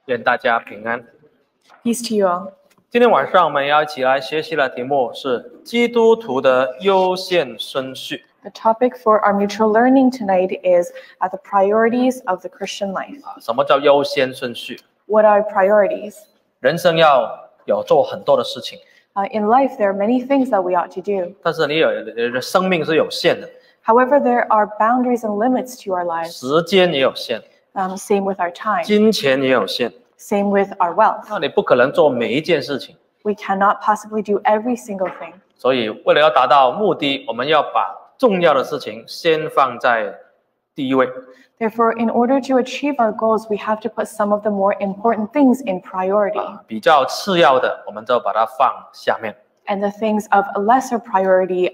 愿大家平安。 Peace to you all. 今天晚上我们要一起来学习的题目是基督徒的优先顺序。 The topic for our mutual learning tonight is the priorities of the Christian life. 什么叫优先顺序？ What are priorities? 人生要有做很多的事情， In life, there are many things that we ought to do. 但是你的生命是有限的， However, there are boundaries and limits to our lives. 时间也有限， Same with our time. 金钱也有限， Same with our wealth. 那你不可能做每一件事情。 We cannot possibly do every single thing. 所以为了要达到目的，我们要把重要的事情先放在第一位。 Therefore, in order to achieve our goals, we have to put some of the more important things in priority. 比较次要的，我们就把它放下面。 And the things of a lesser priority,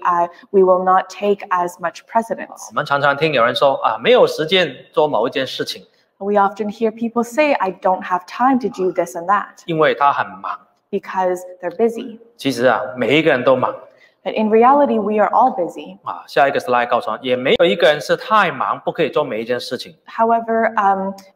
we will not take as much precedence. 我们常常听有人说没有时间做某一件事情， We often hear people say, I don't have time to do this and that, 因为他很忙。 because they're busy. 其实每一个人都忙。 But in reality, we are all busy. 下一个 slide 告诉我们，也没有一个人是太忙不可以做每一件事情。 However,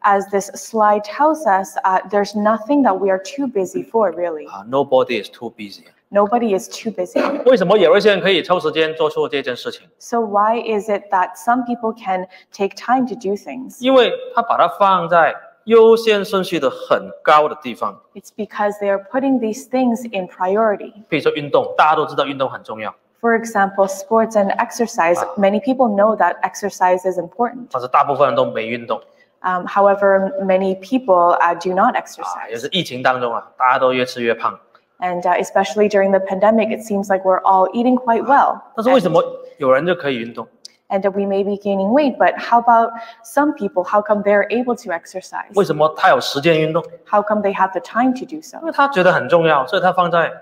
as this slide tells us, there's nothing that we are too busy for, really. Nobody is too busy. Nobody is too busy. 为什么有一些人可以抽时间做出这件事情？ So why is it that some people can take time to do things? 因为他把它放在优先顺序的很高的地方。 It's because they are putting these things in priority. 比如说运动，大家都知道运动很重要， For example, sports and exercise. Many people know that exercise is important. 但是大部分人都没运动。 However, many people do not 也 exercise. 是疫情当中大家都越吃越胖。 And especially during the pandemic, it seems like we're all eating quite well. 但是为什么有人就可以运动？ And we may be gaining weight, but how about some people? How come they're able to exercise? 为什么他有时间运动？ How come they have the time to do 因 so? 为他觉得很重要，所以他放在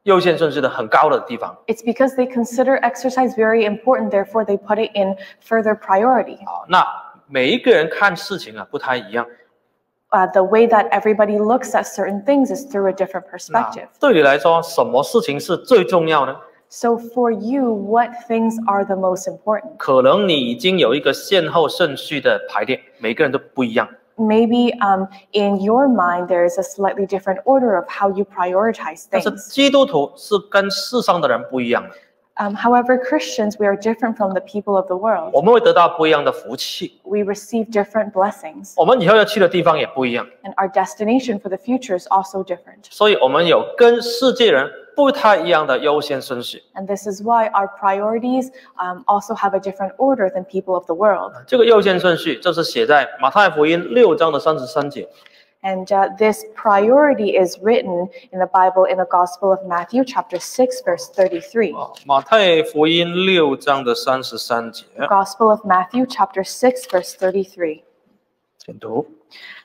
优先顺序的很高的地方。 It's because they consider exercise very important, therefore they put it in further priority. 那每一个人看事情不太一样。 The way that everybody looks at certain things is through a different 那 perspective. 对你来说，什么事情是最重要呢？ So for you, what things are the most important? 可能你已经有一个先后顺序的排列，每个人都不一样。 Maybe in your mind, there is a slightly different order of how you prioritize 但是 things. 基督徒是跟世上的人不一样的， However, Christians, we are different from the people of the world. 我们会得到不一样的福气， We receive different blessings, 我们以后要去的地方也不一样， and our destination for the future is also different. 所以我们有跟世界人不太一样的优先顺序。 And this is why our priorities also have a different order than people of the world. 这个优先顺序就是写在马太福音6章的33节。 And this priority is written in the Bible in the Gospel of Matthew, chapter 6, verse 33. 马太福音6章的33节， Gospel of Matthew, chapter 6, verse 33. 请读。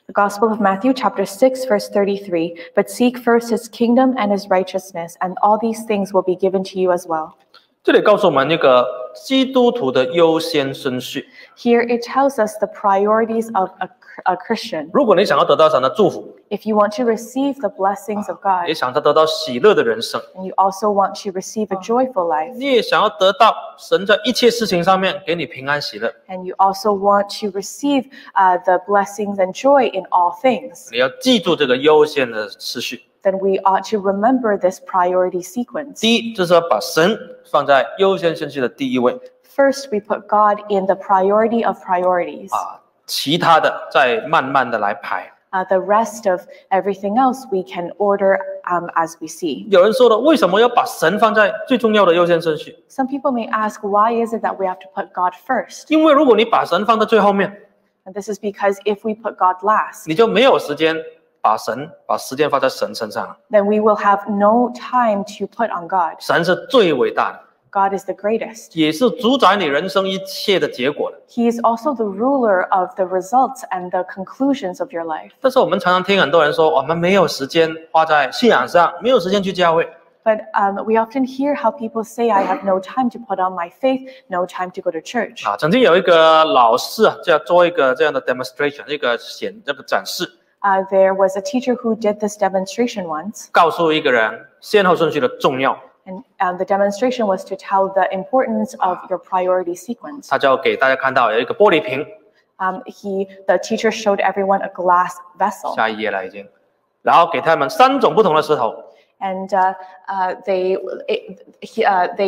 The Gospel of Matthew, chapter 6, verse 33. But seek first his kingdom and his righteousness, and all these things will be given to you as well. 这里告诉我们一个基督徒的优先顺序。 Here it tells us the priorities of a Christian. 如果你想要得到神的祝福， If you want to receive the blessings of God, 也想要得到喜乐的人生， and you also want to receive a joyful life, 你也想要得到神在一切事情上面给你平安喜乐， and you also want to receive the blessings and joy in all things, 你要记住这个优先的次序。 then we ought to remember this priority sequence. 第一，就是要把神放在优先顺序的第一位， First, we put God in the priority of priorities. 其他的再慢慢的来排。 The rest of everything else we can order as we see. 有人说了，为什么要把神放在最重要的优先顺序？ Some people may ask, why is it that we have to put God first? 因为如果你把神放在最后面， And this is because if we put God last, 你就没有时间把时间放在神身上。 then we will have no time to put on God. 神是最伟大的， God is the greatest. 也是主宰你人生一切的结果的。 He is also the ruler of the results and the conclusions of your life. 但是我们常常听很多人说，我们没有时间花在信仰上，没有时间去教会。 But we often hear how people say, I have no time to put on my faith, no time to go to church. 曾经有一个老师就要做一个这样的 demonstration， 一个展示， There was a teacher who did this demonstration once. 告诉一个人先后顺序的重要。 And the demonstration was to tell the importance of your priority sequence. 他就给大家看到有一个玻璃瓶， The teacher showed everyone a glass vessel. 下一页了已经，然后给他们3种不同的石头。 And they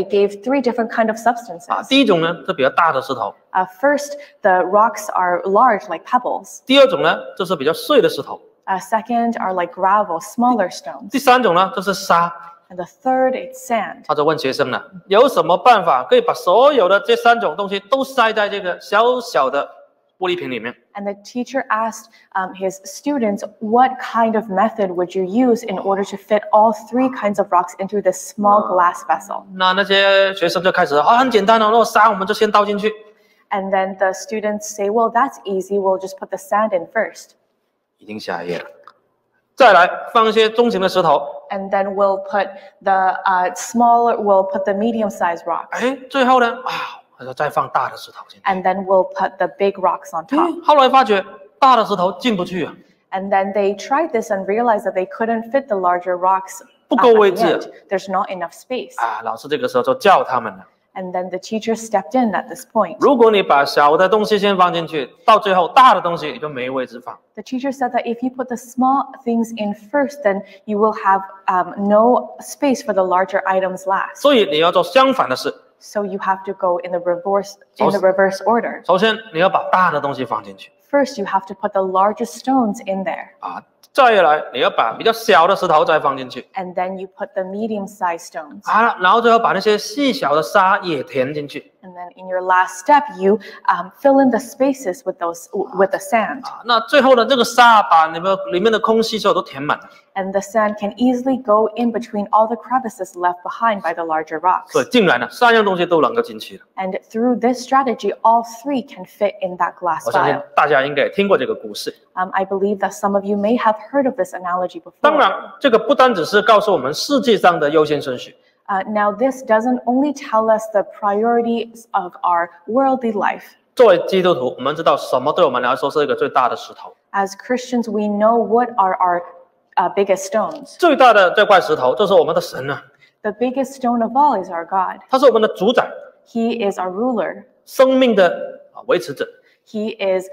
gave 3 different kind of substances. 第一种呢是比较大的石头， First, the rocks are large like pebbles. 第二种呢就是比较碎的石头， Second are like gravel, smaller stones. 第三种呢就是沙。 And the third, it's sand. 他就问学生了，有什么办法可以把所有的这3种东西都塞在这个小小的玻璃瓶里面？ And the teacher asked his students, what kind of method would you use in order to fit all 3 kinds of rocks into this small glass vessel? 那些学生就开始很简单了，如果沙我们就先倒进去。 And then the students say, well, that's easy. We'll just put the sand in first. 已经下一页了，再来放一些中型的石头。 And then we'll put the we'll put the medium-sized rocks. 哎，最后呢再放大的石头进去。 And then we'll put the big rocks on top. 后来发觉大的石头进不去啊， And then they tried this and realized that they couldn't fit the larger rocks. 不够位 at 置 the end. There's not enough space. 老师这个时候就叫他们了。 And then the teacher stepped in at this point. 如果你把小的东西先放进去，到最后大的东西你就没位置放。 The teacher said that if you put the small things in first, then you will have no space for the larger items last. 所以你要做相反的事。 So you have to go in the reverse order. 首先你要把大的东西放进去 First, you have to put the largest stones in there. 再来你要把比较小的石头再放进去 And then you put the medium-sized stones. 然后最后把那些细小的沙也填进去 And then in your last step, you fill in the spaces with the sand. 那最后呢，这个沙把你们里面的空隙所有都填满， And the sand can easily go in between all the crevices left behind by the larger rocks. 所以竟然呢3样东西都能够进去了。 And through this strategy, all 3 can fit in that glass 我相信 vial. 大家应该也听过这个故事。 I believe that some of you may have heard of this analogy 当 before. 然，这个不单只是告诉我们世界上的优先顺序， Now, this doesn't only tell us the priorities of our worldly life. 作为基督徒，我们知道什么对我们来说是一个最大的石头。 As Christians, we know what are our biggest stones. 最大的这块石头就是我们的神啊， The biggest stone of all is our God. 他是我们的主宰， He is our ruler. 生命的维持者， He is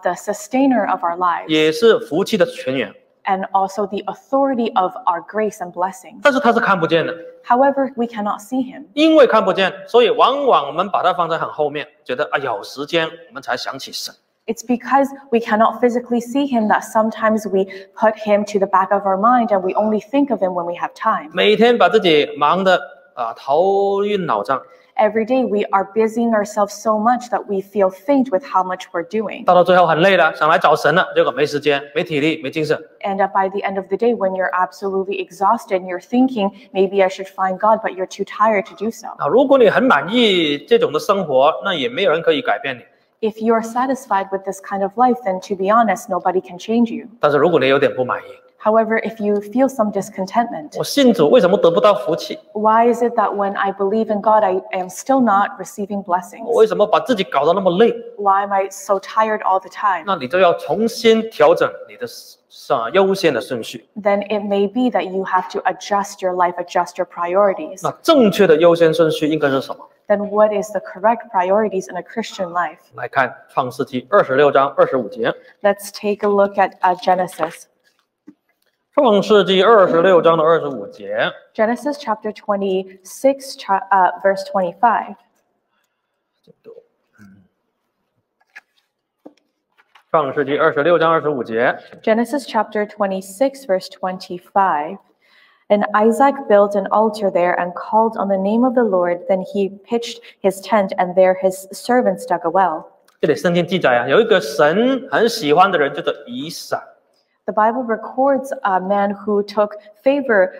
the sustainer of our lives 也是福气的泉源。 and also the authority of our grace and blessings. 但是他是看不见的， However, we cannot see him. 因为看不见，所以往往我们把它放在很后面，觉得有时间我们才想起神。 It's because we cannot physically see him that sometimes we put him to the back of our mind and we only think of him when we have time. 每天把自己忙得头晕脑胀， Every day we are busying ourselves so much that we feel faint with how much we're doing. 到最后很累了，想来找神了，结果没时间、没体力、没精神。 And by the end of the day, when you're absolutely exhausted and you're thinking, maybe I should find God, but you're too tired to do so. 如果你很满意这种的生活，那也没有人可以改变你。 If you're satisfied with this kind of life, then to be honest, nobody can change you. 但是如果你有点不满意， However, if you feel some discontentment, 我信主为什么得不到福气？ why is it that when I believe in God, I am still not receiving blessings? 我为什么把自己搞得那么累？ Why am I so tired all the time? 那你就要重新调整你的优先的顺序。 Then it may be that you have to adjust your life, adjust your priorities. 那正确的优先顺序应该是什么？ Then what is the correct priorities in a Christian life? 来看创世纪26章25节。 Let's take a look at Genesis. 创世纪26章的25节。 Genesis chapter 26, verse 25. 创世纪26章25节。 Genesis chapter 26, verse 25. And Isaac built an altar there and called on the name of the Lord. Then he pitched his tent, and there his servants dug a well. 这里圣经记载有一个神很喜欢的人，叫做以撒。 The Bible records a man who took favor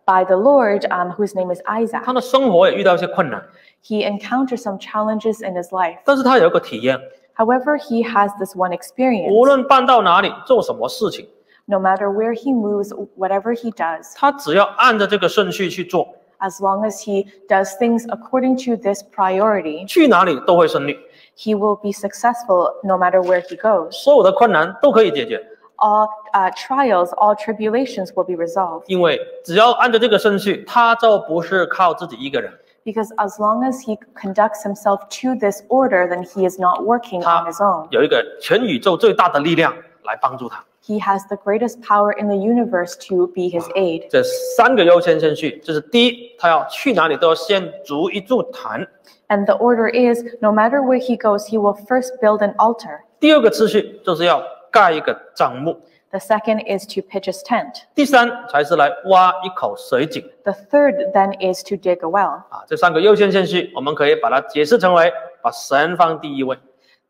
by the Lord, whose name is Isaac. 他的生活也遇到一些困难， He encountered some challenges in his life. 但是他有一个体验， However, he has this one experience. 无论搬到哪里，做什么事情， No matter where he moves, whatever he does, 他只要按照这个顺序去做， as long as he does things according to this priority, 去哪里都会顺利， he will be successful no matter where he goes. 所有的困难都可以解决。 All trials, all tribulations will be resolved. 因为只要按照这个顺序，他就不是靠自己一个人， Because as long as he conducts himself to this order, then he is not working on his own. 有一个全宇宙最大的力量来帮助他。He has the greatest power in the universe to be his aid. 这3个优先顺序，就是第一，他要去哪里都要先筑一座坛。And the order is, no matter where he goes, he will first build an altar. 第二个次序就是要盖一个帐幕。The second is to pitch his tent. 第3才是来挖一口水井。The third then is to dig a well. 这3个优先顺序，我们可以把它解释成为把神放第一位。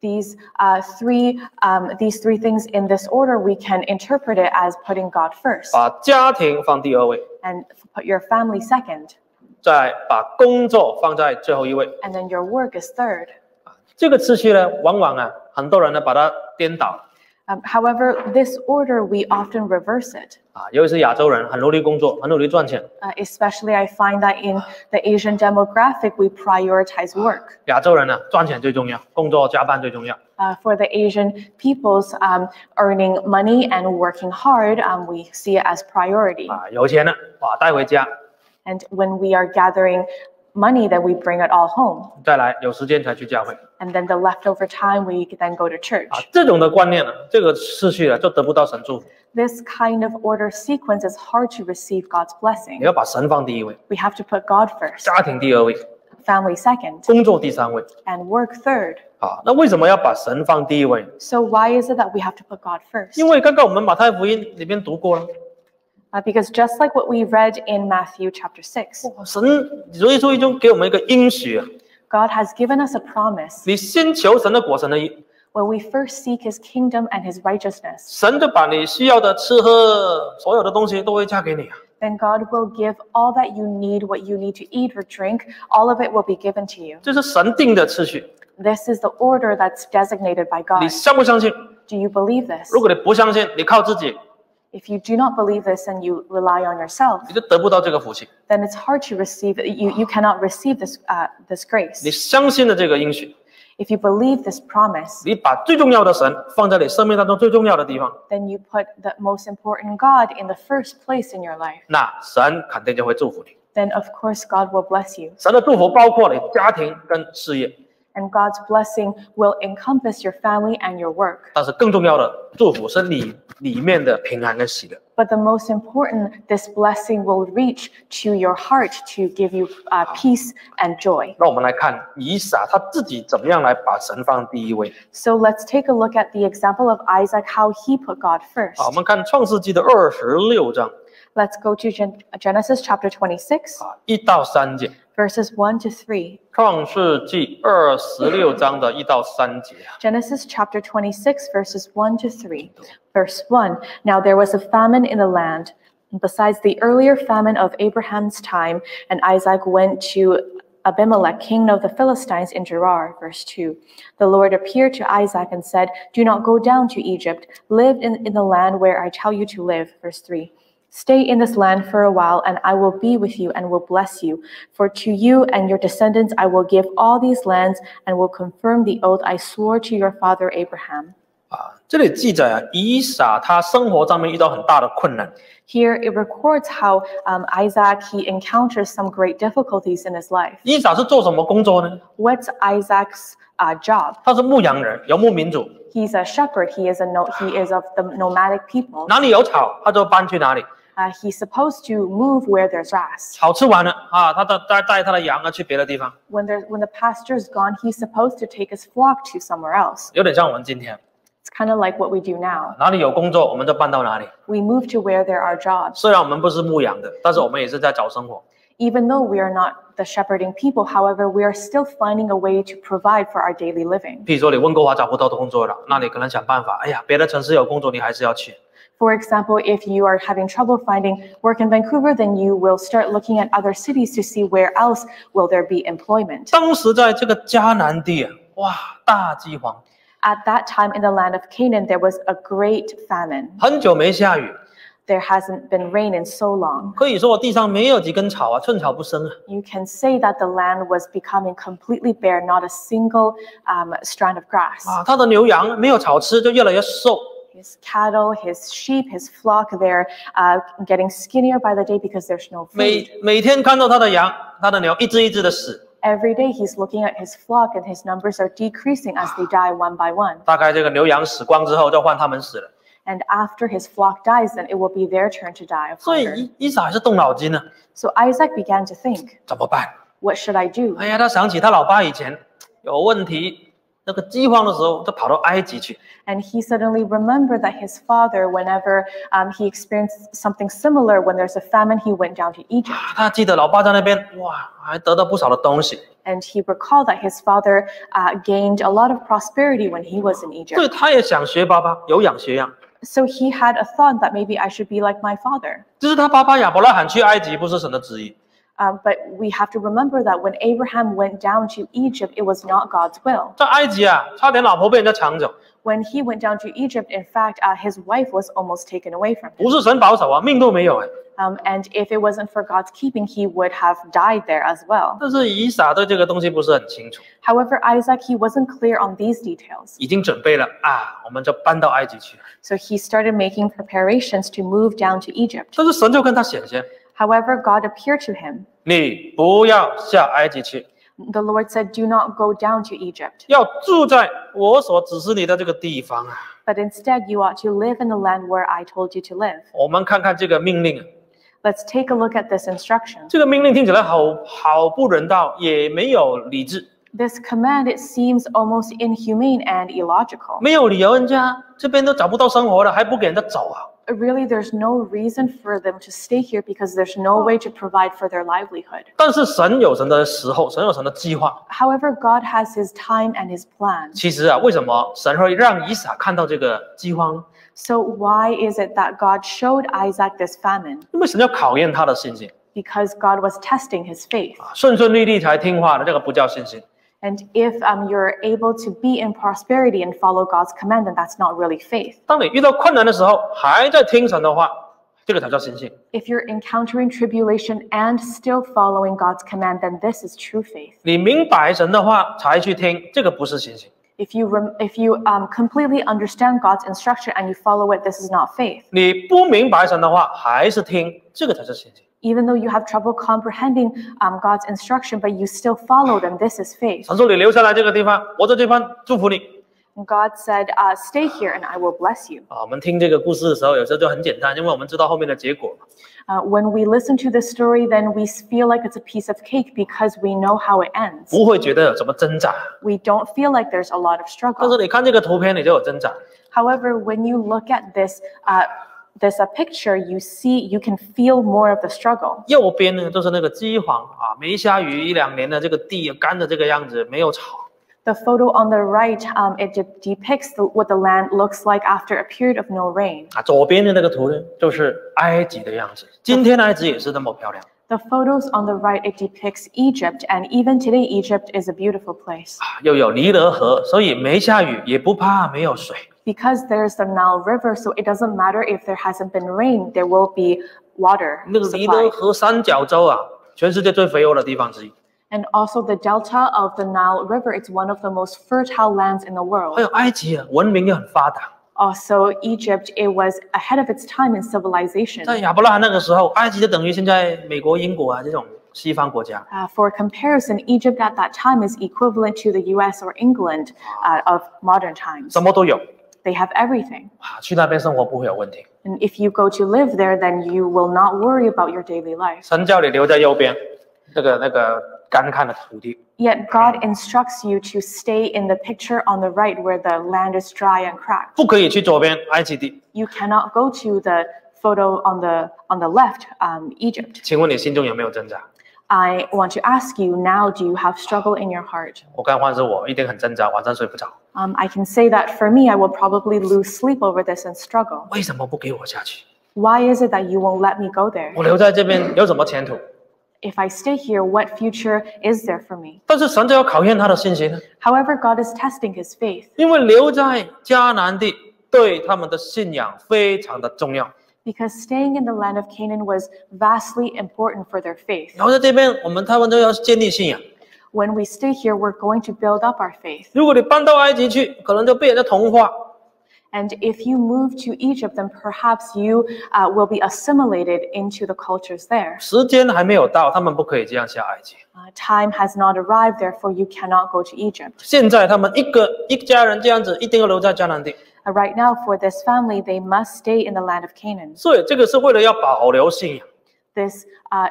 These three things in this order, we can interpret it as putting God first. 把家庭放第2位。And put your family second. 再把工作放在最后1位。And then your work is third. 这个次序呢，往往很多人呢把它颠倒。However, this order we often reverse it. 尤其是亚洲人，很努力工作，很努力赚钱。Especially, I find that in the Asian demographic, we prioritize work. 亚洲人呢，赚钱最重要，工作加班最重要。For the Asian peoples, earning money and working hard, we see it as priority. 有钱了，带回家。And when we are gathering money, then we bring it all home. 再来，有时间才去教会。And then the leftover time, we then go to church. 这种的观念呢，这个次序呢，就得不到神祝福。This kind of order sequence is hard to receive God's blessing. 你要把神放第一位。We have to put God first. 家庭第2位。Family second. 工作第3位。And work third. 那为什么要把神放第一位？ So why is it that we have to put God first? 因为刚刚我们马太福音里面读过了。Because just like what we read in Matthew chapter 6, 神主耶稣已经给我们一个应许啊。God has given us a promise. 你先求神的国，神的义。When we first seek His kingdom and His righteousness, 神就把你需要的吃喝所有的东西都会加给你。Then God will give all that you need, what you need to eat or drink, all of it will be given to you. 这是神定的次序。This is the order that's designated by God. 你相不相信？ Do you believe this? 如果你不相信，你靠自己。If you do not believe this and you rely on yourself, 你就得不到这个福气。 then it's hard to receive. You cannot receive this grace. 你相信的这个应许， If you believe this promise, 你把最重要的神放在你生命当中最重要的地方， then you put the most important God in the first place in your life. 那神肯定就会祝福你。 Then of course God will bless you. 神的祝福包括你家庭跟事业， And God's blessing will encompass your family and your work. 但是更重要的祝福是你里面的平安跟喜乐。 But the most important, this blessing will reach to your heart to give you peace and joy. 那我们来看以撒他自己怎么样来把神放第一位。 So let's take a look at the example of Isaac, how he put God first. 我们看创世纪的26章。 Let's go to Genesis chapter 26, 1到3节。 verses 1 to 3. 创世纪26章的1到3节。 Genesis chapter 26, verses 1 to 3. Verse 1, Now there was a famine in the land, besides the earlier famine of Abraham's time, and Isaac went to Abimelech, king of the Philistines in Gerar. Verse 2, The Lord appeared to Isaac and said, Do not go down to Egypt. Live in the land where I tell you to live. Verse 3, Stay in this land for a while, and I will be with you and will bless you. For to you and your descendants I will give all these lands, and will confirm the oath I swore to your father Abraham. 这里记载以撒他生活上面遇到很大的困难。 Here it records how Isaac, he encounters some great difficulties in his life. 以撒是做什么工作呢？ What's Isaac's job? 他是牧羊人，游牧民族。 He's a shepherd. He is of the nomadic people. 哪里有草，他就搬去哪里。 He's supposed to move where there's grass. 草吃完了他带他的羊去别的地方。 When the pasture's gone, he's supposed to take his flock to somewhere else. 有点像我们今天。 It's kind of like what we do now. 哪里有工作，我们就搬到哪里。 We move to where there are jobs. 虽然我们不是牧羊的，但是我们也是在找生活。 Even though we are not the shepherding people, however, we are still finding a way to provide for our daily living. 譬如说你温哥华找不到工作了，那你可能想办法，别的城市有工作，你还是要去。 For example, if you are having trouble finding work in Vancouver, then you will start looking at other cities to see where else will there be employment. 当时在这个迦南地大饥荒。 At that time in the land of Canaan, there was a great famine. 很久没下雨。 There hasn't been rain in so long. 可以说地上没有几根草寸草不生。 You can say that the land was becoming completely bare, not a single strand of grass. 他的牛羊没有草吃，就越来越瘦。 His cattle, his sheep, his flock, they're getting skinnier by the day because there's no food. 每天看到他的羊他的牛一只一只的死。Every day he's looking at his flock and his numbers are decreasing as they die one by one. 大概这个牛羊死光之后，就换他们死了。And after his flock dies, then it will be their turn to die of 所 hunger. 以以撒还是动脑筋呢， So Isaac began to think, 怎么办？ what should I do? 哎呀，他想起他老爸以前有问题，那个饥荒的时候，就跑到埃及去。 And he suddenly remembered that his father, whenever he experienced something similar, when there's a famine, he went down to Egypt. 他记得老爸在那边，哇，还得到不少的东西。 And he recalled that his father gained a lot of prosperity when he was in 所以 Egypt. 他也想学爸爸，有样学样。 So he had a thought that maybe I should be like my father. 这是他爸爸亚伯拉罕去埃及，不是神的旨意。 But we have to remember that when Abraham went down to Egypt, it was not God's will. 在埃及啊，差点老婆被人家抢走， When he went down to Egypt, in fact, his wife was almost taken away from him. 不是神保守啊，命都没有哎。 And if it wasn't for God's keeping, he would have died there as well. 但是以撒对这个东西不是很清楚， However, Isaac, he wasn't clear on these details. 已经准备了啊，我们就搬到埃及去。 So he started making preparations to move down to Egypt. 但是神就跟他显现， However, God appeared to him. 你不要下埃及去， The Lord said, do not go down to Egypt, 要住在我所指示你的这个地方啊。 but instead you ought to live in the land where I told you to live. 我们看看这个命令啊， Let's take a look at this instruction. 这个命令听起来好不人道，也没有理智， This command, it seems almost inhumane and illogical. 没有理由，人家这边都找不到生活了，还不给人家走啊？ Really, there's no reason for them to stay here because there's no way to provide for their livelihood. 但是神有神的时候，神有神的计划。 However, God has his time and his plan. 其实啊，为什么神会让以撒看到这个饥荒呢？ So why is it that God showed Isaac this famine? 因为神要考验他的信心， Because God was testing his faith. 顺顺利利才听话的，这个不叫信心。 And if you're able to be in prosperity and follow God's command, then that's not really faith. 当你遇到困难的时候，还在听神的话，这个才叫信心。 If you're encountering tribulation and still following God's command, then this is true faith. 你明白神的话才去听，这个不是信心。 If you completely understand God's instruction and you follow it, this is not faith. 你不明白神的话还是听，这个才是信心。 Even though you have trouble comprehending God's instruction, but you still follow them, this is faith. 神说你留下来这个地方，我在这地方祝福你。 God said, stay here and I will bless you. 我们听这个故事的时候，有时候就很简单，因为我们知道后面的结果。 When we listen to this story, then we feel like it's a piece of cake because we know how it ends. 不会觉得有什么挣扎， We don't feel like there's a lot of 但是 struggle. 你看这个图片，你就有挣扎。 However, when you look at this picture, you can feel more of the struggle. 右边呢，就是那个饥荒啊，没下雨1-2年的这个地干的这个样子，没有草。 The photo on the right, it depicts what the land looks like after a period of no rain. 啊，左边的那个图呢，就是埃及的样子。今天埃及也是那么漂亮 The photos on the right, it depicts Egypt, and even today, Egypt is a beautiful place. 啊，又有尼罗河，所以没下雨也不怕没有水。 Because there's the Nile River, so it doesn't matter if there hasn't been rain, there will be water 那个尼罗 supplied. 河三角洲啊，全世界最肥沃的地方之一。 And also the delta of the Nile River, it's one of the most fertile lands in the 还 world. 有埃及啊，文明又很发达。 Also, Egypt, it was ahead of its time in civilization. 在亚伯拉罕那个时候，埃及就等于现在美国、英国啊这种西方国家。 For comparison, Egypt at that time is equivalent to the US or England of modern times. 什么都有 They have everything. 啊，去那边生活不会有问题。 And if you go to live there, then you will not worry about your daily life. 神叫你留在右边，那个干旱的土地。 Yet God instructs you to stay in the picture on the right where the land is dry and cracked. 不可以去左边埃及地。 You cannot go to the photo on the left, Egypt. 请问你心中有没有挣扎？ I want to ask you now, do you have struggle in your heart? 我刚换是我一定很挣扎，晚上睡不着。 I can say that for me, I will probably lose sleep over this and struggle. 为什么不给我下去？ Why is it that you won't let me go there? 我留在这边有什么前途？ If I stay here, what future is there for me? 但是神就要考验他的信心呢， However, God is testing his faith 因为留在迦南地对他们的信仰非常的重要。 because staying in the land of Canaan was vastly important for their faith. 然后在这边，我们台湾都要建立信仰。 When we stay here, we're going to build up our faith. 如果你搬到埃及去，可能就被人家同化。And if you move to Egypt, then perhaps you will be assimilated into the cultures there. 时间还没有到，他们不可以这样下埃及。Time has not arrived, therefore you cannot go to Egypt. 现在他们一家人这样子，一定要留在迦南地。Right now, for this family, they must stay in the land of Canaan. 所以这个是为了要保留信仰， This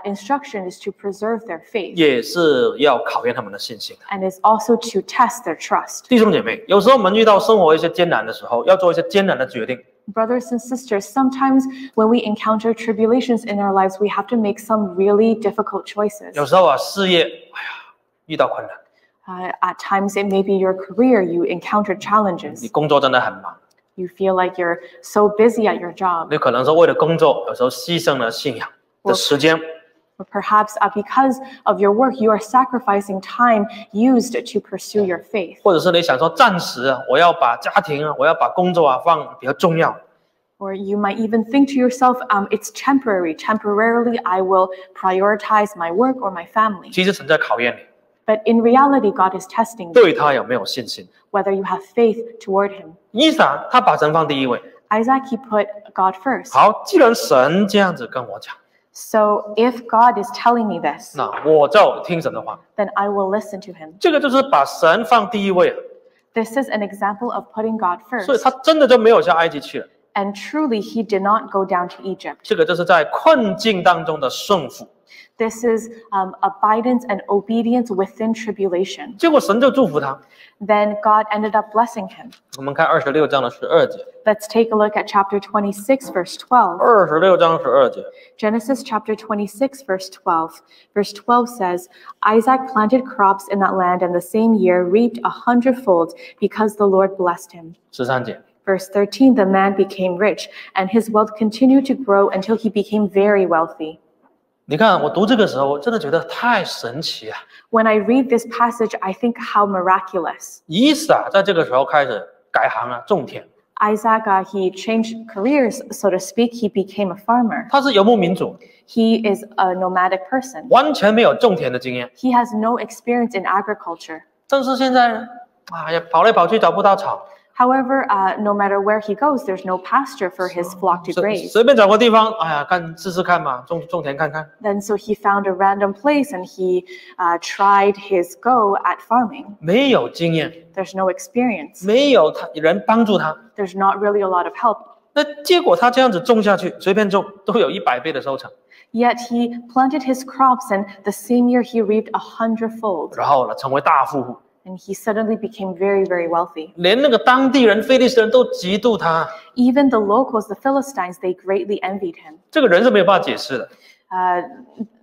instruction is to preserve their faith 也是要考验他们的信心。 and is also to test their trust. 弟兄姐妹，有时候我们遇到生活一些艰难的时候，要做一些艰难的决定。 Brothers and sisters, sometimes when we encounter tribulations in our lives, we have to make some really difficult choices. 有时候事业，遇到困难， At times, it may be your career, you encounter 你 challenges. 工作真的很忙， You feel like you're so busy at your job. 你可能是为了工作，有时候牺牲了信仰的时间。 Or perhaps because of your work, you are sacrificing time used to pursue your faith. 或者是你想说暂时我要把家庭我要把工作放比较重要。 Or you might even think to yourself, it's temporary. Temporarily, I will prioritize my work or my family. 其实神在考验你， But in reality, God is testing you, 对他有没有信心。 whether you have faith toward Him. 以撒他把神放第一位。 Isaac, he put God first. 好，既然神这样子跟我讲， So if God is telling me this, 那我就听神的话。 then I will listen to Him. 这个就是把神放第一位， This is an example of putting God 所以 first. 他真的就没有下埃及去了。 And truly, he did not go down to Egypt. 这个就是在困境当中的顺服。 This is abidance and obedience within tribulation. 结果神就祝福他。 Then God ended up blessing him. 我们看26章的12节。 Let's take a look at chapter 26, verse 12. 26章12节。 Genesis chapter 26, verse 12. Verse 12 says, Isaac planted crops in that land and the same year reaped 100-fold because the Lord blessed him. 13节。 Verse 13, the man became rich and his wealth continued to grow until he became very wealthy. 你看我读这个时候，我真的觉得太神奇了。 When I read this passage, I think how miraculous. 以撒在这个时候开始改行种田， Isaac, he changed careers, so to speak. He became a farmer. 他是游牧民族， He is a nomadic person. 完全没有种田的经验。 He has no experience in agriculture. 但是现在呢，也跑来跑去找不到草， However, no matter where he goes, there's no pasture for his flock to 随 graze. 随便找个地方，试试看嘛，种田看看。 Then so he found a random place and he tried his go at farming. 没有经验， There's no experience. 没有人帮助他， There's not really a lot of help. 那结果他这样子种下去，随便种都有100倍的收成。 Yet he planted his crops and the same year he reaped 100-fold. 然后呢，成为大富户， And he suddenly became very, very wealthy. 连那个当地人非利士人都嫉妒他。 Even the locals, the Philistines, they greatly envied him. 这个人是没有办法解释的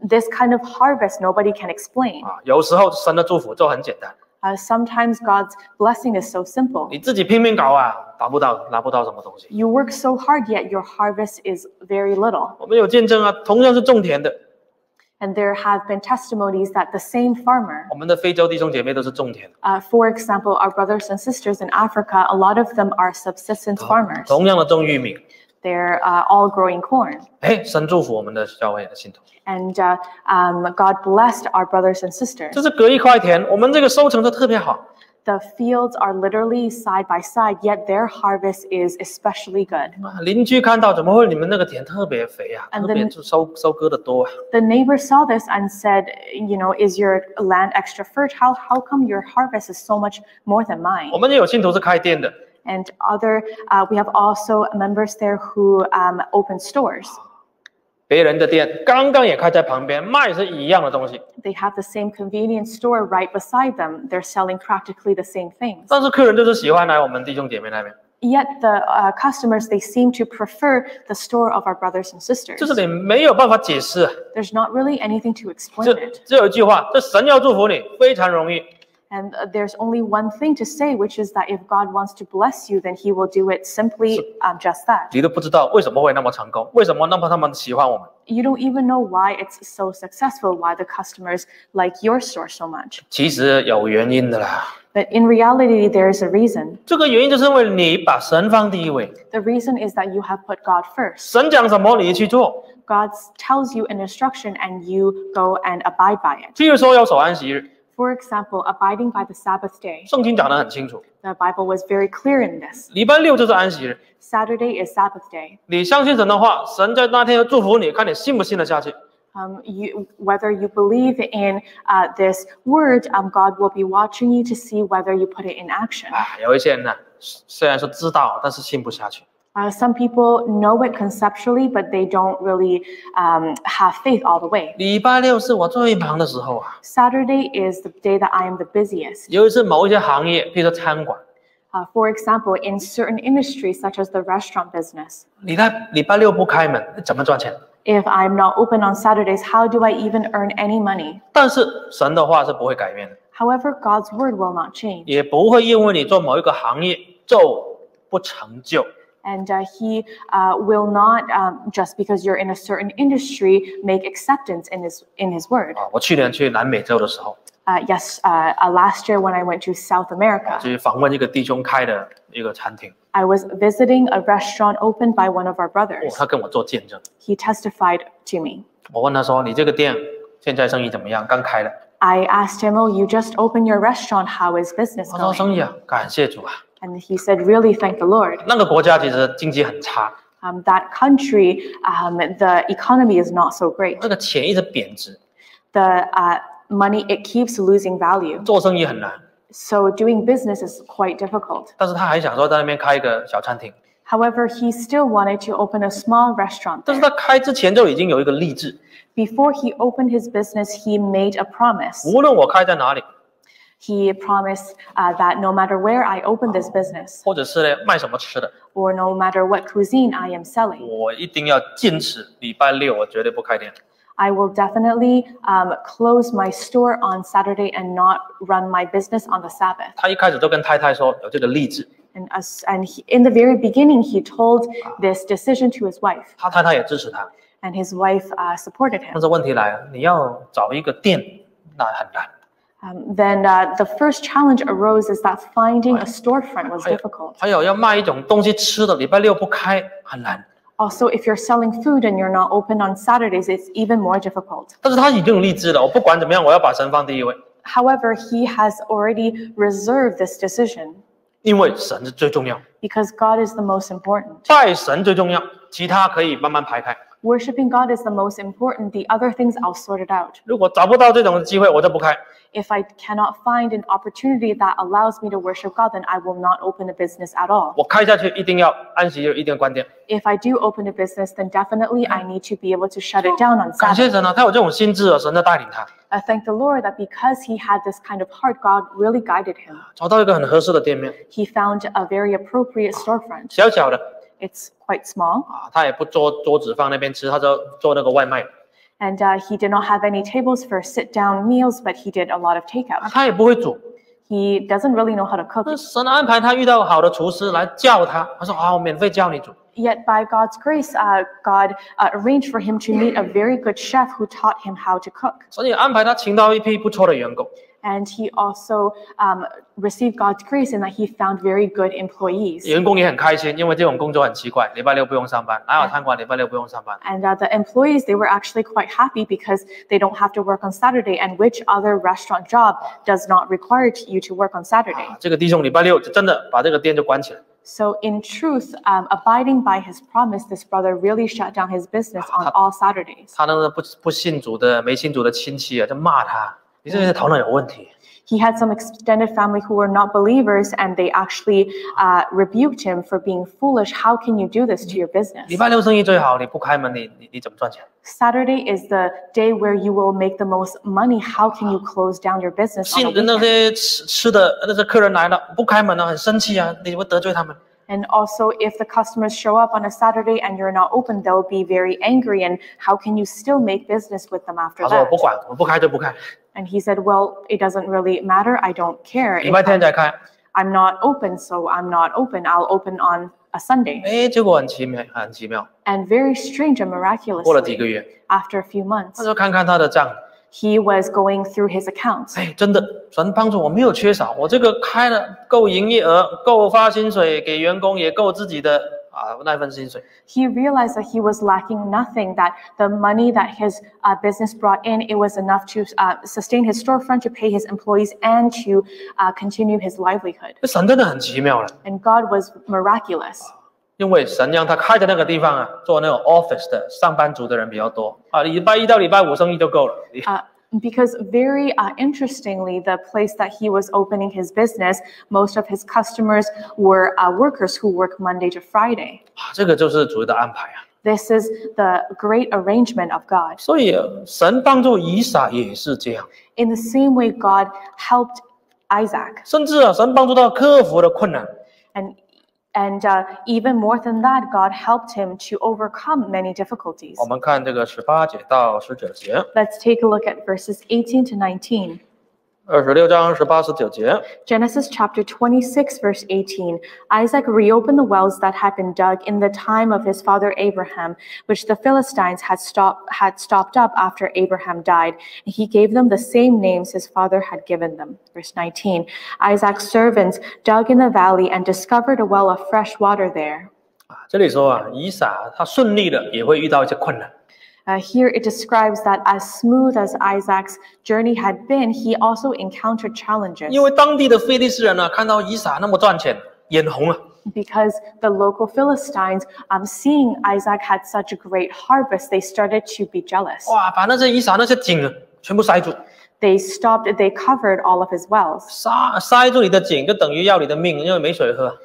This kind of harvest, nobody can explain. 有时候神的祝福就很简单， Sometimes God's blessing is so simple. 你自己拼命搞拿不到什么东西。 You work so hard, yet your harvest is very little. 我们有见证同样是种田的， And there have been testimonies that the same farmer, 我们的非洲弟兄姐妹都是种田的， for example, our brothers and sisters in Africa, a lot of them are subsistence farmers. 同样的种玉米。 They're all growing corn. 神祝福我们的教会的信徒， And God blessed our brothers and sisters. 就是隔一块田，我们这个收成就特别好。 The fields are literally side by side, yet their harvest is especially good. 邻居看到怎么会你们那个田特别肥啊， And 特别收割的多啊。 The neighbors saw this and said, is your land extra fertile? How come your harvest is so much more than mine? 我们也有信徒是开店的， And we have also members there who open stores. 别人的店刚刚也开在旁边，卖是一样的东西， They have the same convenience store right beside them. They're selling practically the same things. 但是客人就是喜欢来我们弟兄姐妹那边， Yet the customers, they seem to prefer the store of our brothers and sisters. 就是你没有办法解释。 There's not really anything to explain it. 只有一句话，这神要祝福你，非常容易。 And there's only one thing to say, which is that if God wants to bless you, then he will do it simply just that. 你都不知道为什么会那么成功，为什么他们喜欢我们？ You don't even know why it's so successful, why the customers like your store so much. 其实有原因的啦。 But in reality, there is a reason. 这个原因就是因为你把神放第一位， The reason is that you have put God first. 神讲什么你去做。 God tells you an instruction and you go and abide by it. 譬如说要守安息日， For example, abiding by the Sabbath day. 圣经讲得很清楚， The Bible was very clear in this. 礼拜六就是安息日。 Saturday is Sabbath day. 你相信神的话，神在那天要祝福你，看你信不信得下去。 Whether you believe in this word, God will be watching you to see whether you put it in action. 有一些人呢，虽然说知道，但是信不下去。 Some people know it conceptually, but they don't really have faith all the way. 礼拜六是我最忙的时候啊。 Saturday is the day that I am the busiest. 尤其是某一些行业，譬如说餐馆， For example, in certain industries such as the restaurant business. 礼拜六不开门，怎么赚钱？ If I'm not open on Saturdays, how do I even earn any money? 但是神的话是不会改变的， However, God's word will not change. 也不会因为你做某一个行业就不成就。 And he will not, just because you're in a certain industry, make acceptance in his word. 我去年去南美洲的时候， Last year when I went to South America, 去访问一个弟兄开的一个餐厅， I was visiting a restaurant opened by one of our brothers. 他跟我做见证。 He testified to me. 我问他说：“你这个店现在生意怎么样？刚开的。” I asked him, "Oh, you just opened your restaurant. How is business 他说：“ going?" 生意啊，感谢主啊。 And he said, "Really, thank the Lord." 那个国家其实经济很差， That country, the economy is not so great. 那个钱一直贬值， The money, it keeps losing value. 做生意很难。 So doing business is quite difficult. 但是他还想说在那边开一个小餐厅， However, he still wanted to open a small restaurant 但是 there. 他开之前就已经有一个立志， Before he opened his business, he made a promise. 无论我开在哪里， He promised that no matter where I open this business, 或者是呢卖什么吃的， or no matter what cuisine I am selling, 我一定要坚持礼拜六我绝对不开店。 I will definitely close my store on Saturday and not run my business on the Sabbath. 他一开始就跟太太说有这个立志， And in the very beginning, he told this decision to his wife, 他太太也支持他。 and his wife supported 但 him. 是问题来了，你要找一个店，那很难。 Then the first challenge arose is that finding a storefront was difficult. 还有要卖一种东西吃的，礼拜六不开很难。 Also, if you're selling food and you're not open on Saturdays, it's even more difficult. 但是他已经有立志了，我不管怎么样，我要把神放第一位， However, he has already reserved this decision 因为神是最重要， because God is the most important. 拜神最重要，其他可以慢慢排开。 Worshipping God is the most important. The other things, I'll sort it out. 如果找不到这种机会，我就不开。 If I cannot find an opportunity that allows me to worship God, then I will not open a business at all. 我开下去一定要安息日一定要关店。 If I do open a business, then definitely I need to be able to shut it down on 感谢 Sabbath. 神啊，他有这种心智啊，神在带领他， Thank the Lord that because he had this kind of heart, God really guided him. 找到一个很合适的店面， He found a very appropriate storefront. 小小的 It's quite small, 他也不桌子放那边吃，他就做那个外卖， and he did not have any tables for sit-down meals, but he did a lot of takeout. 他也不会煮。 He doesn't really know how to cook. 那神安排他遇到好的厨师来教他，他说好，我免费教你煮。 Yet by God's grace, God arranged for him to meet a very good chef who taught him how to cook. 所以安排他请到一批不错的员工。 And he also received God's grace in that he found very good employees. 员工也很开心，因为这种工作很奇怪，礼拜六不用上班，哪有餐馆礼拜六不用上班？ And the employees, they were actually quite happy because they don't have to work on Saturday. And which other restaurant job does not require you to work on Saturday? 这个弟兄礼拜六就真的把这个店就关起来。 So in truth, abiding by his promise, this brother really shut down his business on all Saturdays. 他那个不信主的、没信主的亲戚啊，就骂他，你这个头脑有问题。 He had some extended family who were not believers, and they actually rebuked him for being foolish. How can you do this to your business? 礼拜六生意最好，你不开门，你怎么赚钱？ Saturday is the day where you will make the most money. How can you close down your business on a 信的那 weekend? 些吃的那些客人来了，不开门了，很生气啊，你会得罪他们。 And also, if the customers show up on a Saturday and you're not open, they'll be very angry. And how can you still make business with them after 他说我 that? 不管，我不开就不开， And he said, well, it doesn't really matter. I don't care. 礼拜天再开。 I'm not open, so I'm not open. I'll open on a Sunday. 哎，结果很奇妙，很奇妙。 And very strange and 过了几个 miraculously, 月， after a few 他 months, 就看看他的账， he was going through his accounts. 哎，真的，神帮助我没有缺少，我这个开了够营业额，够发薪水给员工，也够自己的那份薪水。 He realized that he was lacking nothing, that the money that his business brought in, it was enough to sustain his storefront, to pay his employees, and to continue his livelihood. 神真的很奇妙了， And God was miraculous. 因为神让他开的那个地方做那种 office 的上班族的人比较多礼拜一到礼拜五生意就够了。 Because very interestingly, the place that he was opening his business, most of his customers were workers who work Monday to Friday. 这个就是主的安排啊。 This is the great arrangement of God. 所以神帮助以撒也是这样， In the same way, God helped Isaac. 甚至神帮助他克服了困难。 And even more than that, God helped him to overcome many difficulties. 我们看这个18节到19节， Let's take a look at verses 18 to 19. 26章18、19节。 Genesis chapter 26, verse 18. Isaac reopened the wells that had been dug in the time of his father Abraham, which the Philistines had stopped up after Abraham died. And he gave them the same names his father had given them. Verse 19. Isaac's servants dug in the valley and discovered a well of fresh water there. 这里说以撒他顺利的也会遇到一些困难。 Here it describes that as smooth as Isaac's journey had been, he also encountered challenges. 因为当地的非利士人看到以撒那么赚钱，眼红了。 Because the local Philistines, seeing Isaac had such a great harvest, they started to be jealous. 哇，把那些以撒那些井全部塞住。 They covered all of his wells. 塞住你的井，就等于要你的命，因为没水喝。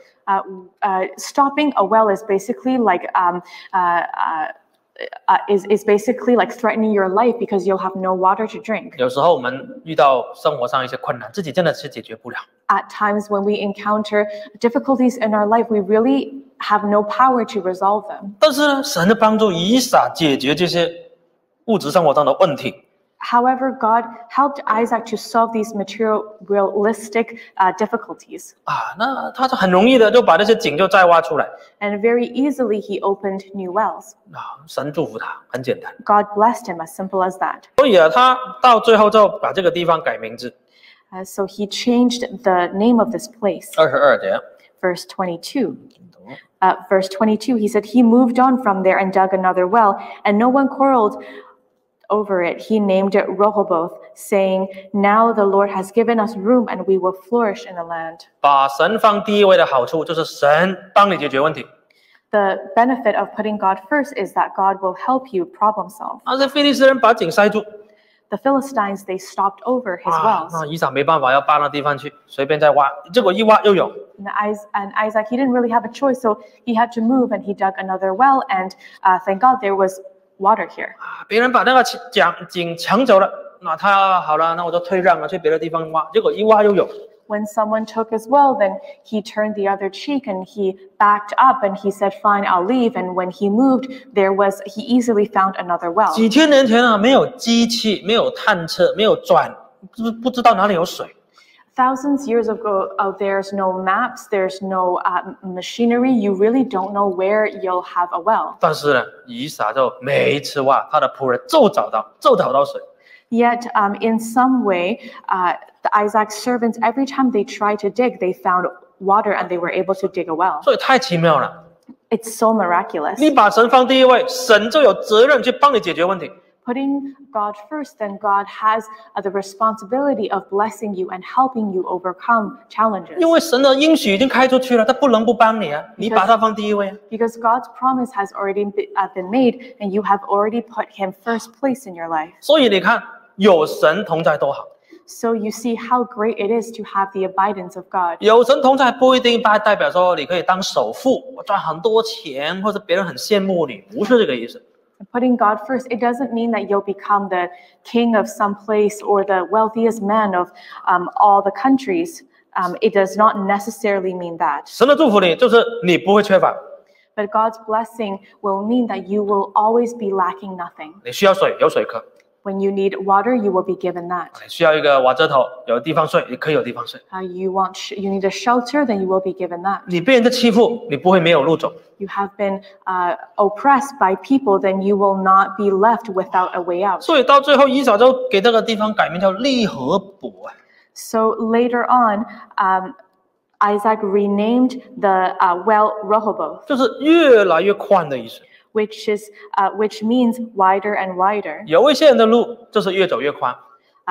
Stopping a well is basically like is basically like threatening your life because you'll have no water to drink. 有时候我们遇到生活上一些困难，自己真的是解决不了。 At times when we encounter difficulties in our life, we really have no power to resolve them. 但是呢，神的帮助以撒解决这些物质生活上的问题。 However, God helped Isaac to solve these materialistic difficulties. 那他就很容易的就把那些井就再挖出来。 And very easily he opened new wells. 神祝福他，很简单。 God blessed him, as simple as that. 所以他到最后就把这个地方改名字。 So he changed the name of this place. 22节。 Verse 22. Verse 22, he said, he moved on from there and dug another well, and no one quarreled over it. He named it Rehoboth, saying, now the Lord has given us room and we will flourish in the land. 把神放第一位的好处就是神帮你解决问题。 The benefit of putting God first is that God will help you problem solve. 那些非利士人把井塞住， The Philistines, they stopped over his wells. 那以撒没办法，要搬到地方去，随便再挖，结果一挖又有。 And Isaac, he didn't really have a choice, so he had to move and he dug another well, and thank God there was water here. 别人把那个井抢走了，那他好了，那我就退让了，去别的地方挖，结果一挖又有。 When someone took his well, then he turned the other cheek and he backed up and he said, fine, I'll leave. And when he moved, he easily found another well. 几千年前没有机器，没有探测，没有转，不知道哪里有水。 Thousands years ago, there's no maps, there's no machinery. You really don't know where you'll have a well. 但是呢，以撒就每一次挖，他的仆人就找到水。 Yet, in some way, Isaac's servants, every time they tried to dig, they found water and they were able to dig a well. 所以太奇妙了。 It's so miraculous. 你把神放第一位，神就有责任去帮你解决问题。 Putting God first, then God has the responsibility of blessing you and helping you overcome challenges. 因为神的应许已经开出去了，他不能不帮你啊！你把他放第一位啊。 Because God's promise has already been made, and you have already put Him first place in your life. 所以你看，有神同在多好。 So you see how great it is to have the abidance of God. 有神同在不一定代表说你可以当首富，我赚很多钱，或者别人很羡慕你，不是这个意思。 Putting God first, it doesn't mean that you'll become the king of some place or the wealthiest man of all the countries. It does not necessarily mean that. 神的祝福你，就是你不会缺乏。 But God's blessing will mean that you will always be lacking nothing. 你需要水，有水喝； When you need water, you will be given that. 你需要一个瓦遮头，有地方睡，你可以有地方睡。 You need a shelter, then you will be given that. 你被人家欺负，你不会没有路走。 You have been oppressed by people, then you will not be left without a way out. 所以到最后，以撒就给这个地方改名叫利和伯。 So later on, Isaac renamed the well Rehoboth, 就是越来越宽的意思。which means wider and wider. 有一些人的路就是越走越宽，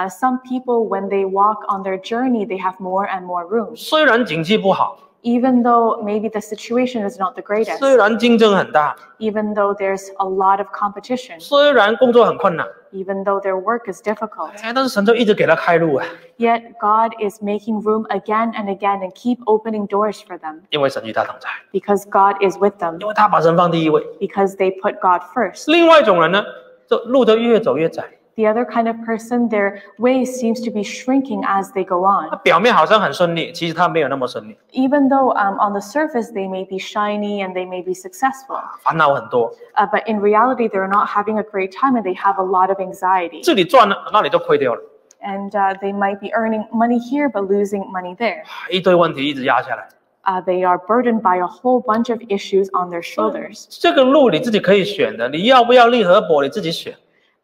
Some people, when they walk on their journey, they have more and more room. 虽然景气不好， Even though maybe the situation is not the greatest, 虽然竞争很大， even though there's a lot of competition, 虽然工作很困难， even though their work is difficult, 但是神就一直给他开路啊， yet God is making room again and again and keep opening doors for them 因为神与他同在， because God is with them, 因为他把神放第一位。 because they put God first. 另外一种人呢，这路就越走越窄， The other kind of person, their way seems to be shrinking as they go 他 on. 表面好像很顺利，其实他没有那么顺利， Even though on the surface they may be shiny and they may be successful, 烦恼很多， but in reality they're not having a great time and they have a lot of anxiety. 这里赚了，那里就亏掉了， And they might be earning money here but losing money there. 一堆问题一直压下来。 They are burdened by a whole bunch of issues on their shoulders. 这个路你自己可以选的，你要不要利和伯你自己选。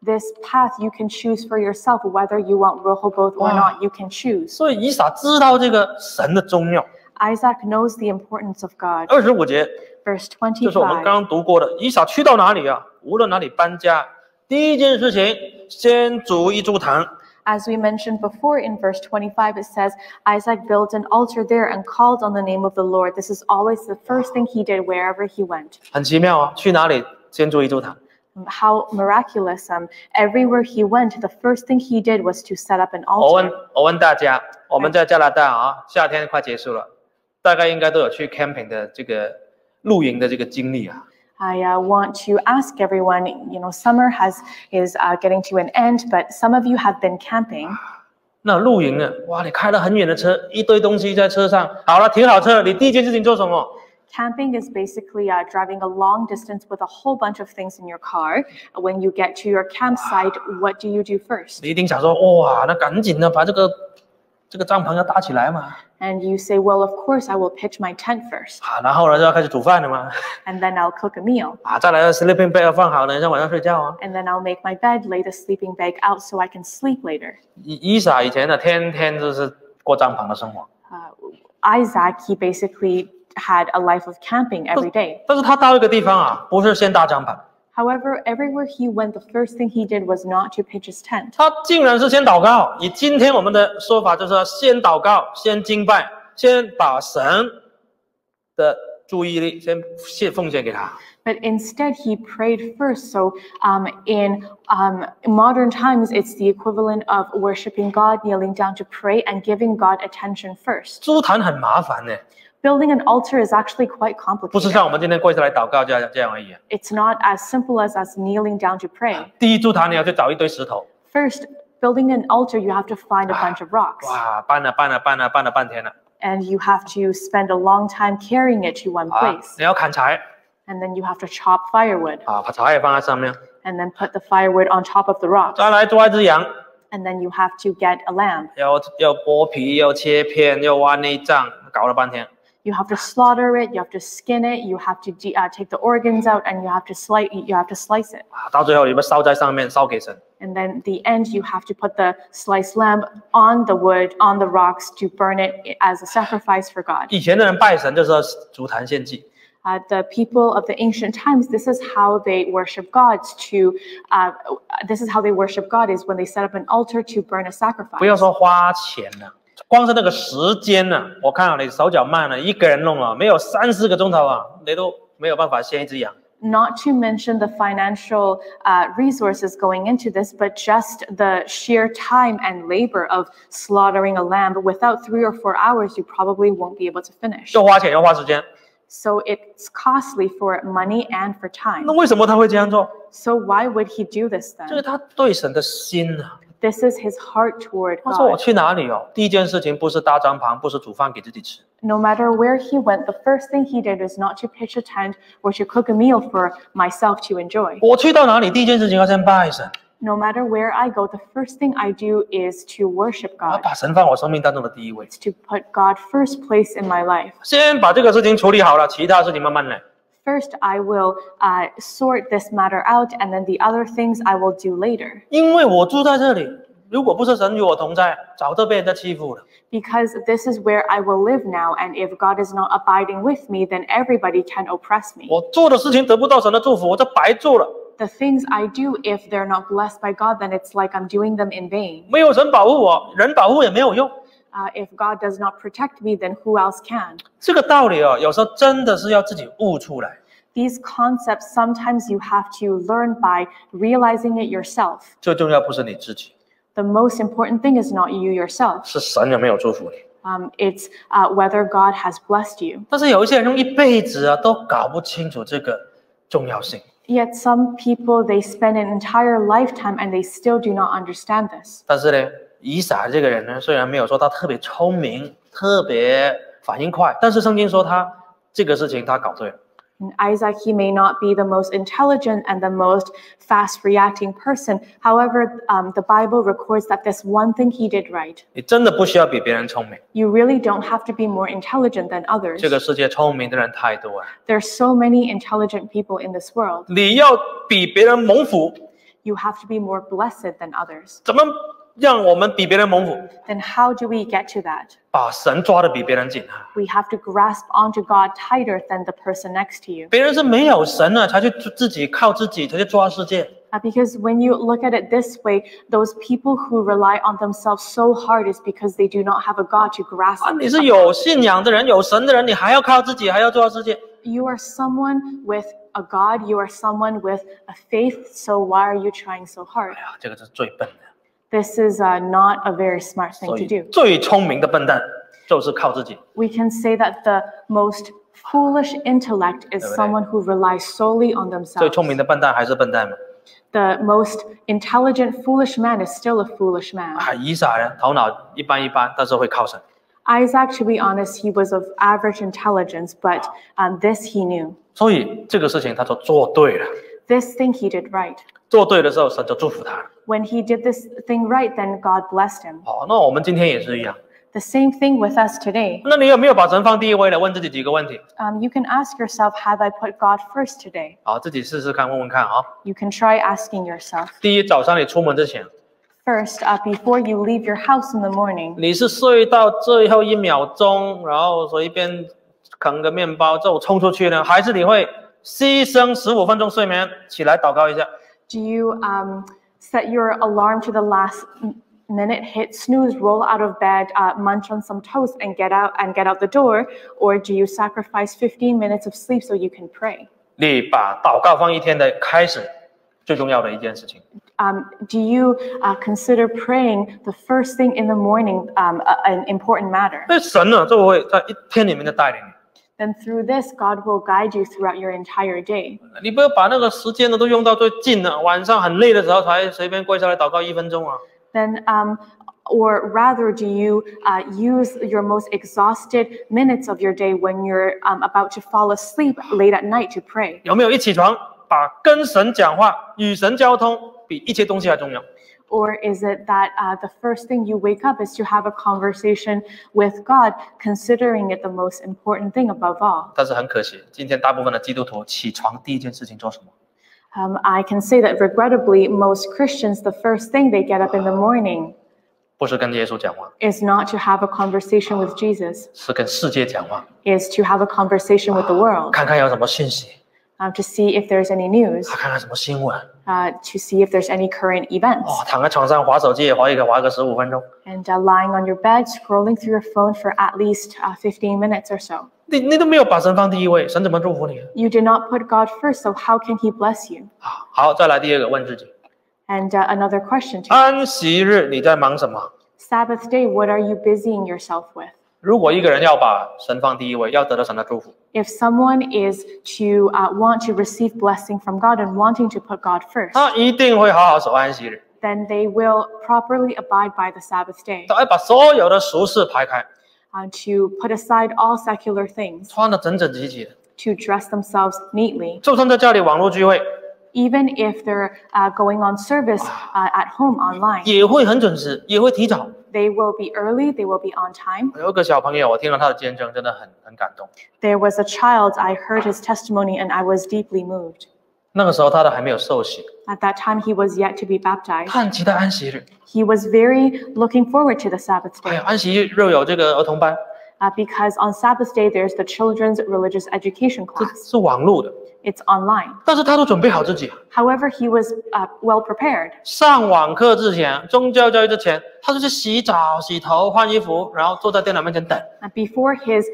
This path you can choose for yourself, whether you want Rehoboth or not, you can choose. 所以以撒知道这个神的重要。 Isaac knows the importance of God. 25节 Verse 就是我们 25. 刚刚读过的，以撒去到哪里啊？无论哪里搬家，第一件事情先筑一株坛。 As we mentioned before in verse 25, it says, Isaac built an altar there and called on the name of the Lord. This is always the first thing he did wherever he went. 很奇妙啊，去哪里先筑一株坛？ How miraculous. Everywhere he went, the first thing he did was to set up an 我 altar. 问大家，我们在加拿大啊，夏天快结束了，大概应该都有去 camping 的这个露营的这个经历啊。 I want to ask everyone, summer is getting to an end, but some of you have been camping. 那露营呢？哇，你开了很远的车，一堆东西在车上，好了，停好车，你第一件事情做什么？ Camping is basically driving a long distance with a whole bunch of things in your car. When you get to your campsite, what do you do first? 你一定想说，哇，那赶紧的把这个帐篷要搭起来嘛。 And you say, well, of course, I will pitch my tent first, 啊，然后呢就要开始煮饭了嘛。 and then I'll cook a meal. 啊，再来sleeping bag 要放好了，像晚上睡觉啊。 And then I'll make my bed, lay the sleeping bag out so I can sleep later. 以撒以前呢，天天就是过帐篷的生活。 Isaac, he basically had a life of camping every day. 但是他到一个地方啊，不是先搭帐篷， However, everywhere he went, the first thing he did was not to pitch his tent. 他竟然是先祷告。以今天我们的说法，就是要先祷告，先敬拜，先把神的注意力先奉献给他。 But instead, he prayed first. So in modern times, it's the equivalent of worshiping God, kneeling down to pray, and giving God attention first. 筑坛很麻烦呢， Building an altar is actually quite 不是 complicated. 像我们今天跪下来祷告这样而已。 It's not as simple as us kneeling down to pray. 第一筑坛你要去找一堆石头， First, building an altar, you have to find a bunch of rocks. 哇，搬了半天了。 And you have to spend a long time carrying it to one 啊， place. 你要砍柴 And then you have to chop firewood. 啊，把柴也放在上面， And then put the firewood on top of the rocks. 再来抓一只羊， And then you have to get a lamb. 要剥皮，要切片，要挖内脏，搞了半天。 You have to slaughter it, you have to skin it, you have to take the organs out, and you have to slice it. 啊，到最后你们烧在上面，烧给神。 And then the end, you have to put the sliced lamb on the wood, on the rocks to burn it as a sacrifice for God. 以前的人拜神就是要筑坛献祭， The people of the ancient times, this is how they worship God. This is how they worship God is when they set up an altar to burn a 不要 sacrifice. 说花钱了，光是那个时间呢，我看你手脚慢了，一个人弄了，没有3-4个钟头啊，你都没有办法献一只羊。 Not to mention the financial resources going into this, but just the sheer time and labor of slaughtering a lamb. Without 3 or 4 hours, you probably won't be able to finish. 又花钱又花时间， So it's costly for money and for time. 那为什么他会这样做？ So why would he do this 这是 then? 他对神的心啊。 This is his heart toward 他说我 God. 去哪里哦，第一件事情不是搭帐篷，不是煮饭给自己吃， No matter where he went, the first thing he did is not to pitch a tent or to cook a meal for myself to enjoy. 我去到哪里，第一件事情要先拜神， No matter where I go, the first thing I do is to worship 我要 God, 把神放我生命当中的第一位， to put God first place in my life. 先把这个事情处理好了，其他事情慢慢来。 First, I will sort this matter out, and then the other things I will do later. 因为我住在这里，如果不是神与我同在，早就被人家欺负了。 Because this is where I will live now, and if God is not abiding with me, then everybody can oppress me. 我做的事情得不到神的祝福，我就白做了。 The things I do, if they're not blessed by God, then it's like I'm doing them in vain. 没有神保护我，人保护也没有用。 If God does not protect me, then who else can? 这个道理有时候真的是要自己悟出来。 These concepts, sometimes you have to learn by realizing it yourself. 最重要不是你自己， The most important thing is not you yourself. 是神有没有祝福你。 It's whether God has blessed you. 但是有一些人用一辈子都搞不清楚这个重要性。 Yet some people, they spend an entire lifetime and they still do not understand this. 但是呢，以撒这个人呢，虽然没有说他特别聪明、特别反应快，但是圣经说他这个事情他搞对了。 And Isaac, he may not be the most intelligent and the most fast-reacting person. However, the Bible records that this one thing he did right. 你真的不需要比别人聪明， You really don't have to be more intelligent than others. 这个世界聪明的人太多了。 There's so many intelligent people in this world. 你要比别人蒙福， You have to be more blessed than others. 怎么让我们比别人蒙福？ Then how do we get to that? 把神抓得比别人紧啊！ We have to grasp onto God tighter than the person next to you. 别人是没有神了，才去自己靠自己，才去抓世界。 Because when you look at it this way, those people who rely on themselves so hard is because they do not have a God to grasp. 你是有信仰的人，有神的人，你还要靠自己，还要抓世界。 You are someone with a God. You are someone with a faith. So why are you trying so hard? 哎呀，这个是最笨的。 This is not a very smart thing 所 to 以 do. 最聪明的笨蛋就是靠自己。 We can say that the most foolish intellect is someone who relies solely on 最 themselves. 聪明的笨蛋还是笨蛋嘛？ The most intelligent foolish man is still a foolish man. 啊，以撒呢，头脑一般，但是会靠神。 Isaac, to be honest, he was of average intelligence, but this he knew. 所以这个事情他就做对了， This thing he did right. 做对的时候，神就祝福他了。 When he did this thing right, then God blessed him. 好，那我们今天也是一样。 The same thing with us today. 那你有没有把神放第一位呢？问自己几个问题。 You can ask yourself, have I put God first today? 好，自己试试看，问问看啊。 You can try asking yourself. 第一，早上你出门之前， First, before you leave your house in the morning, 你是睡到最后一秒钟，然后随便啃个面包就冲出去呢，还是你会牺牲15分钟睡眠起来祷告一下？ do you set your alarm to the last minute, hit snooze, roll out of bed, munch on some toast, and get out the door, or do you sacrifice 15 minutes of sleep so you can pray? 你把祷告放一天的开始，最重要的一件事情。 Do you consider praying the first thing in the morning an important matter? 那神呢，就会在一天里面的带领你。 Then through this, God will guide you throughout your entire day. 你不要把那个时间呢都用到最近了，晚上很累的时候才随便跪下来祷告1分钟啊。 Then, or rather, do you use your most exhausted minutes of your day when you're about to fall asleep late at night to pray? 有没有一起床把跟神讲话、与神交通比一切东西还重要？ Or is it that the first thing you wake up is to have a conversation with God, considering it the most important thing above all? 但是很可惜，今天大部分的基督徒起床第一件事情做什么？ I can say that regrettably, most Christians, the first thing they get up in the morning 不是跟耶稣讲话， is not to have a conversation with Jesus, 是跟世界讲话， is to have a conversation with the world, 看看有什么信息， to see if there's any news, 看看什么新闻。 to see if there's any current events. 哦，躺在床上滑手机也滑个15分钟。 And lying on your bed, scrolling through your phone for at least 15 minutes or so. 你都没有把神放第一位，神怎么祝福你？ You did not put God first, so how can He bless you? 好，再来第二个，问自己： And another question to you. 安息日你在忙什么？ Sabbath day, what are you busying yourself with? 如果一个人要把神放第一位，要得到神的祝福， If someone is to want to receive blessing from God and wanting to put God first, 他一定会好好守安息日， then they will properly abide by the Sabbath day, 他会把所有的俗事排开， to put aside all secular things, 穿得整整齐齐的。 to dress themselves neatly. 就算在家里网络聚会， Even if they're going on service at home online, 也会很准时，也会提早。 they will be early, they will be on time. 有一个小朋友，我听了他的见证，真的很感动。 There was a child, I heard his testimony and I was deeply moved. 那个时候他还没有受洗， At that time, he was yet to be baptized. 他很期待安息日。 He was very looking forward to the Sabbath 哎 day 呀，安息日又有这个儿童班， because on Sabbath day, there's the children's religious education 这 class. 是网络的， It's online. 但是他都准备好自己。 However, he was well prepared. 上网课之前，宗教教育之前，他就去洗澡、洗头、换衣服，然后坐在电脑面前等。 Before his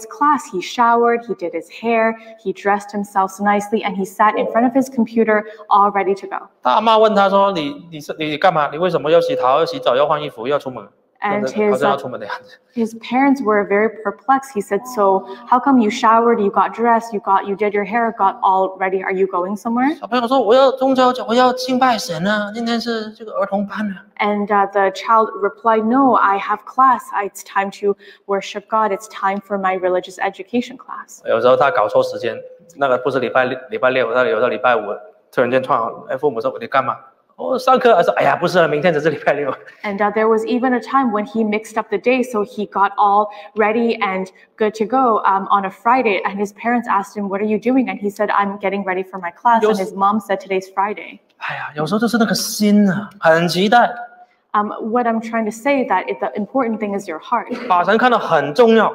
class, he showered, he did his hair, he dressed himself nicely, and he sat in front of his computer, all ready to go. 他阿嬷问他说：“你干嘛？你为什么要洗头、要洗澡、要换衣服、要出门？” And 好像要出门的样子。 his parents were very perplexed. He said, "So how come you showered, you got dressed, you did your hair, got all ready? Are you going somewhere?" 小朋友说：“我要宗教，我要敬拜神啊！今天是这个儿童班啊。” And the child replied, "No, I have class. It's time to worship God. It's time for my religious education class." 有时候他搞错时间，那个不是礼拜六，他有时候礼拜五，突然间突然，父母说：“你干嘛？”哦，上课。说：“哎呀，不是了，明天只是礼拜六。” And there was even a time when he mixed up the day, so he got all ready and good to go on a Friday. And his parents asked him, "What are you doing?" And he said, "I'm getting ready for my class." And his mom said, "Today's Friday." 哎呀，有时候就是那个心啊，很期待。 What I'm trying to say is that the important thing is your heart. 把神看得很重要。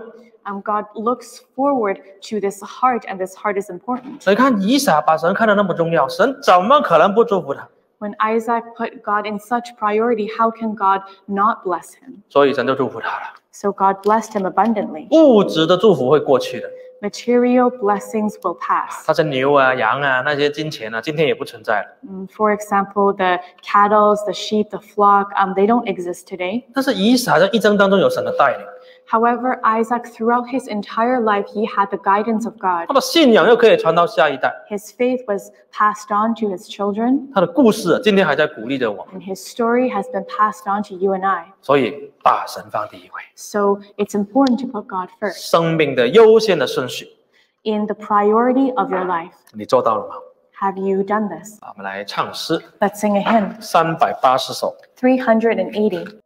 God looks forward to this heart, and this heart is important. 所以看以撒把神看得那么重要，神怎么可能不祝福他？ When Isaac put God in such priority, how can God not bless him? 所以神就祝福他了。 So God blessed him abundantly. 物质的祝福会过去的， Material blessings will pass. 他是牛啊、羊啊，那些金钱啊，今天也不存在了。 For example, the cattle, the sheep, the flock, they don't exist today. 但是以撒在一生当中有神的带领， However, Isaac, throughout his entire life, he had the guidance of God. 他的信仰又可以传到下一代， His faith was passed on to his children, 他的故事今天还在鼓励着我们。 and his story has been passed on to you and I. 所以把神放第一位， So it's important to put God first 生命的优先的顺序， in the priority of your life. 你做到了吗？ Have you done this? 我们来唱诗 Let's sing a hymn, 380首。 380.